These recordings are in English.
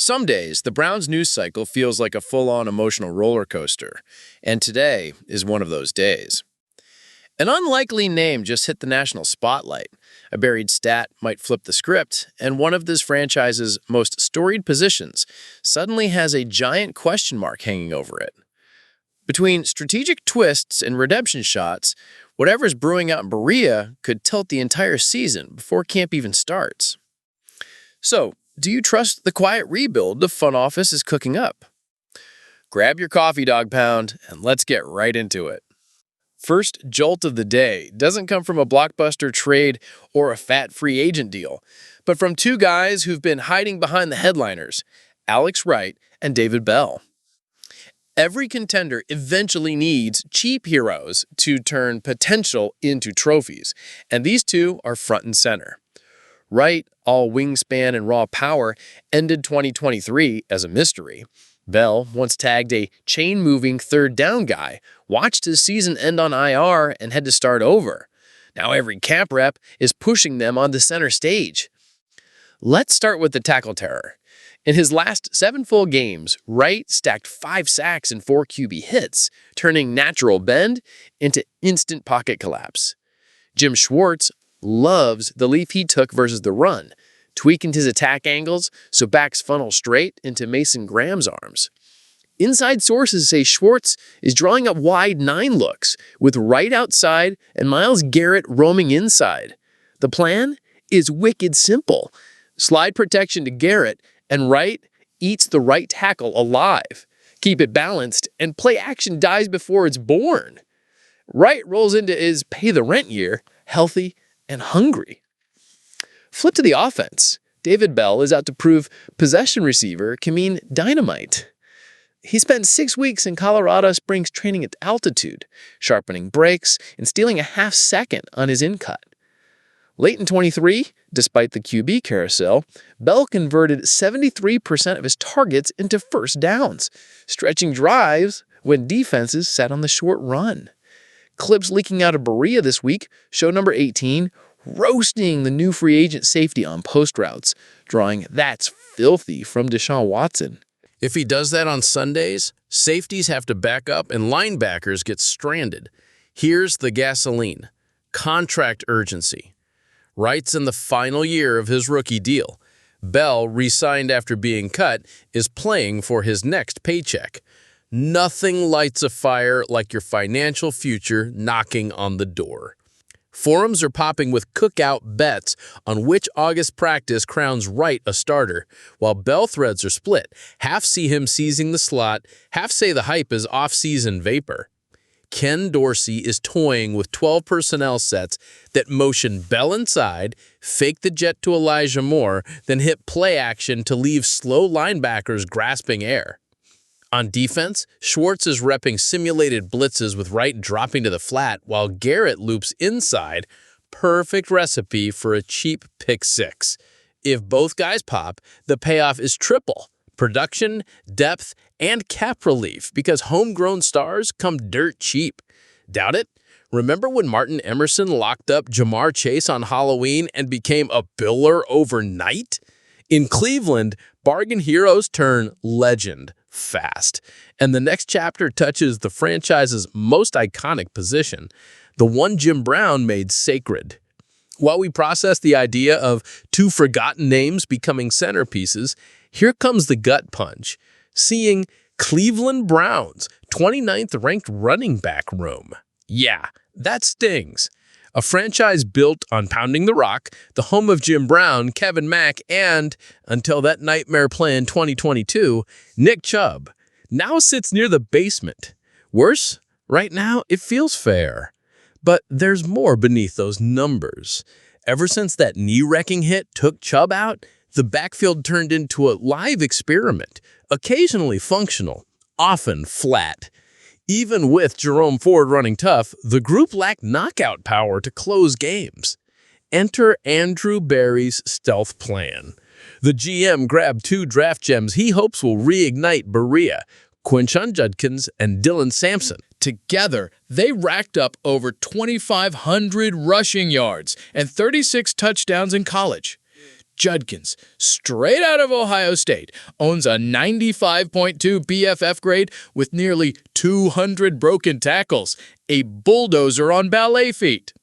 Some days, the Browns news cycle feels like a full-on emotional roller coaster, and today is one of those days. An unlikely name just hit the national spotlight. A buried stat might flip the script, and one of this franchise's most storied positions suddenly has a giant question mark hanging over it. Between strategic twists and redemption shots, whatever's brewing out in Berea could tilt the entire season before camp even starts. So, do you trust the quiet rebuild the front office is cooking up? Grab your coffee, Dog Pound, and let's get right into it. First jolt of the day doesn't come from a blockbuster trade or a fat free agent deal, but from two guys who've been hiding behind the headliners, Alex Wright and David Bell. Every contender eventually needs cheap heroes to turn potential into trophies, and these two are front and center. Wright, all wingspan and raw power, ended 2023 as a mystery. Bell, once tagged a chain-moving third down guy, watched his season end on IR and had to start over. Now every camp rep is pushing them on the center stage. Let's start with the tackle terror. In his last 7 full games, Wright stacked 5 sacks and 4 QB hits, turning natural bend into instant pocket collapse. Jim Schwartz loves the leap he took versus the run, tweaking his attack angles so backs funnel straight into Mason Graham's arms. Inside sources say Schwartz is drawing up wide 9 looks, with Wright outside and Myles Garrett roaming inside. The plan is wicked simple. Slide protection to Garrett, and Wright eats the right tackle alive. Keep it balanced, and play action dies before it's born. Wright rolls into his pay-the-rent year, healthy and hungry. Flip to the offense. David Bell is out to prove possession receiver can mean dynamite. He spent 6 weeks in Colorado Springs training at altitude, sharpening breaks and stealing a half second on his in-cut. Late in 23, despite the QB carousel, Bell converted 73% of his targets into first downs, stretching drives when defenses sat on the short run. Clips leaking out of Berea this week show number 18 roasting the new free agent safety on post routes, drawing "That's filthy" from Deshaun Watson. If he does that on Sundays, safeties have to back up and linebackers get stranded. Here's the gasoline. Contract urgency. Wright's in the final year of his rookie deal. Bell, re-signed after being cut, is playing for his next paycheck. Nothing lights a fire like your financial future knocking on the door. Forums are popping with cookout bets on which August practice crowns Wright a starter, while Bell threads are split. Half see him seizing the slot, half say the hype is off-season vapor. Ken Dorsey is toying with 12 personnel sets that motion Bell inside, fake the jet to Elijah Moore, then hit play action to leave slow linebackers grasping air. On defense, Schwartz is repping simulated blitzes with Wright dropping to the flat while Garrett loops inside. Perfect recipe for a cheap pick six. If both guys pop, the payoff is triple: production, depth, and cap relief, because homegrown stars come dirt cheap. Doubt it? Remember when Martin Emerson locked up Jamar Chase on Halloween and became a biller overnight? In Cleveland, bargain heroes turn legend fast, and the next chapter touches the franchise's most iconic position, the one Jim Brown made sacred. While we process the idea of 2 forgotten names becoming centerpieces, here comes the gut punch: seeing Cleveland Browns' 29th ranked running back room. Yeah, that stings. A franchise built on pounding the rock, the home of Jim Brown, Kevin Mack, and, until that nightmare play in 2022, Nick Chubb, now sits near the basement. Worse, right now it feels fair. But there's more beneath those numbers. Ever since that knee-wrecking hit took Chubb out, the backfield turned into a live experiment, occasionally functional, often flat. Even with Jerome Ford running tough, the group lacked knockout power to close games. Enter Andrew Berry's stealth plan. The GM grabbed 2 draft gems he hopes will reignite Berea, Quinshon Judkins and Dylan Sampson. Together, they racked up over 2,500 rushing yards and 36 touchdowns in college. Judkins, straight out of Ohio State, owns a 95.2 PFF grade with nearly 200 broken tackles, a bulldozer on ballet feet.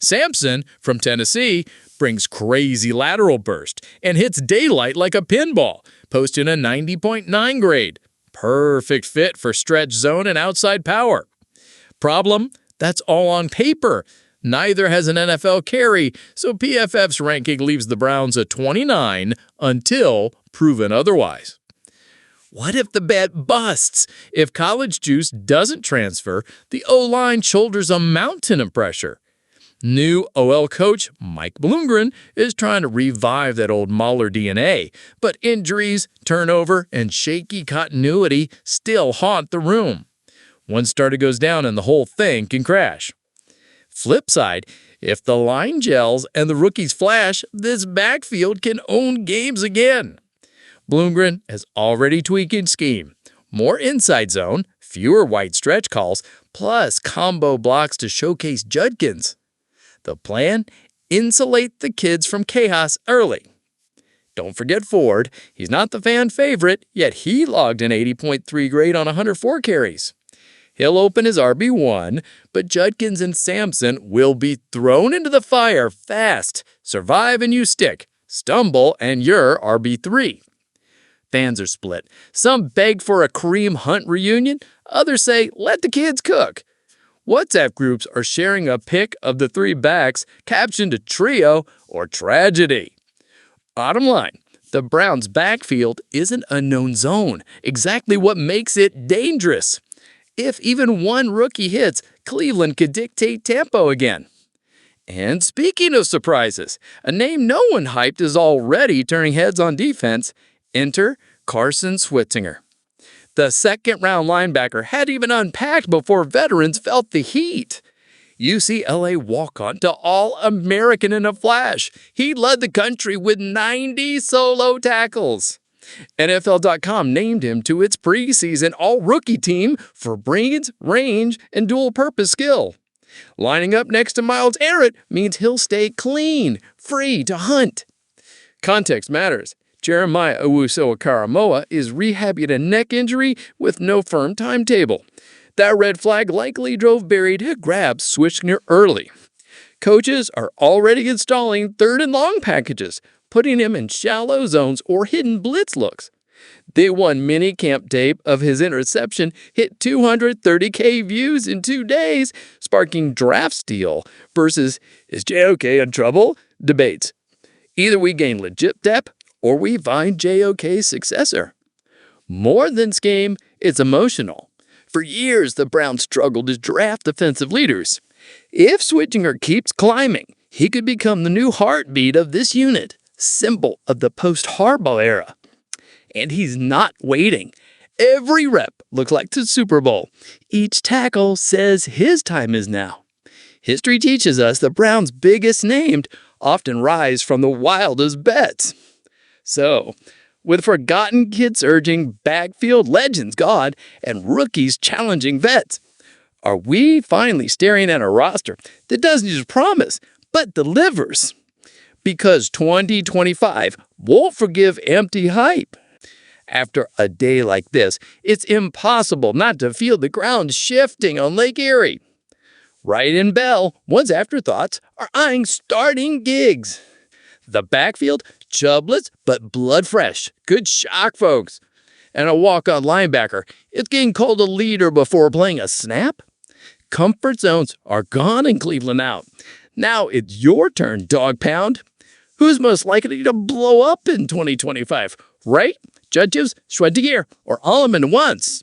Sampson, from Tennessee, brings crazy lateral burst and hits daylight like a pinball, posting a 90.9 grade. Perfect fit for stretch zone and outside power. Problem? That's all on paper. Neither has an NFL carry, so PFF's ranking leaves the Browns at 29 until proven otherwise. What if the bet busts? If college juice doesn't transfer, the O-line shoulders a mountain of pressure. New OL coach Mike Bloomgren is trying to revive that old Mahler DNA, but injuries, turnover, and shaky continuity still haunt the room. One starter goes down and the whole thing can crash. Flip side, if the line gels and the rookies flash, this backfield can own games again. Bloomgren is already tweaking scheme. More inside zone, fewer wide stretch calls, plus combo blocks to showcase Judkins. The plan? Insulate the kids from chaos early. Don't forget Ford. He's not the fan favorite, yet he logged an 80.3 grade on 104 carries. He'll open his RB1, but Judkins and Sampson will be thrown into the fire fast. Survive and you stick. Stumble and you're RB3. Fans are split. Some beg for a Kareem Hunt reunion. Others say, let the kids cook. WhatsApp groups are sharing a pic of the three backs captioned trio or tragedy. Bottom line, the Browns' backfield isn't a known zone, exactly what makes it dangerous. If even one rookie hits, Cleveland could dictate tempo again. And speaking of surprises, a name no one hyped is already turning heads on defense. Enter Carson Switzinger. The second-round linebacker had even unpacked before veterans felt the heat. UCLA walk-on to All-American in a flash. He led the country with 90 solo tackles. NFL.com named him to its preseason all-rookie team for brains, range, and dual-purpose skill. Lining up next to Myles Garrett means he'll stay clean, free to hunt. Context matters. Jeremiah Owusu-Karamoah is rehabbing a neck injury with no firm timetable. That red flag likely drove Barry to grab Switzinger early. Coaches are already installing third and long packages, putting him in shallow zones or hidden blitz looks. Day one mini-camp tape of his interception hit 230K views in 2 days, sparking draft steal versus is JOK in trouble debates. Either we gain legit depth or we find JOK's successor. More than scheme, it's emotional. For years, the Browns struggled to draft defensive leaders. If Switzinger keeps climbing, he could become the new heartbeat of this unit, symbol of the post-Harbaugh era. And he's not waiting. Every rep looks like the Super Bowl. Each tackle says his time is now. History teaches us the Browns' biggest named often rise from the wildest bets. So, with forgotten kids urging backfield legends God and rookies challenging vets, are we finally staring at a roster that doesn't just promise, but delivers? Because 2025 won't forgive empty hype. After a day like this, it's impossible not to feel the ground shifting on Lake Erie. Wright and Bell, one's afterthoughts, are eyeing starting gigs. The backfield, chubless but blood fresh. Good shock, folks. And a walk-on linebacker, it's getting called a leader before playing a snap. Comfort zones are gone in Cleveland now. Now it's your turn, dog pound. Who's most likely to blow up in 2025? Right? Judges, Schwediger, or all of them at once?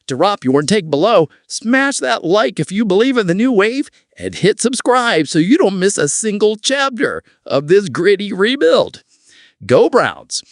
To drop your take below, smash that like if you believe in the new wave, and hit subscribe so you don't miss a single chapter of this gritty rebuild. Go Browns!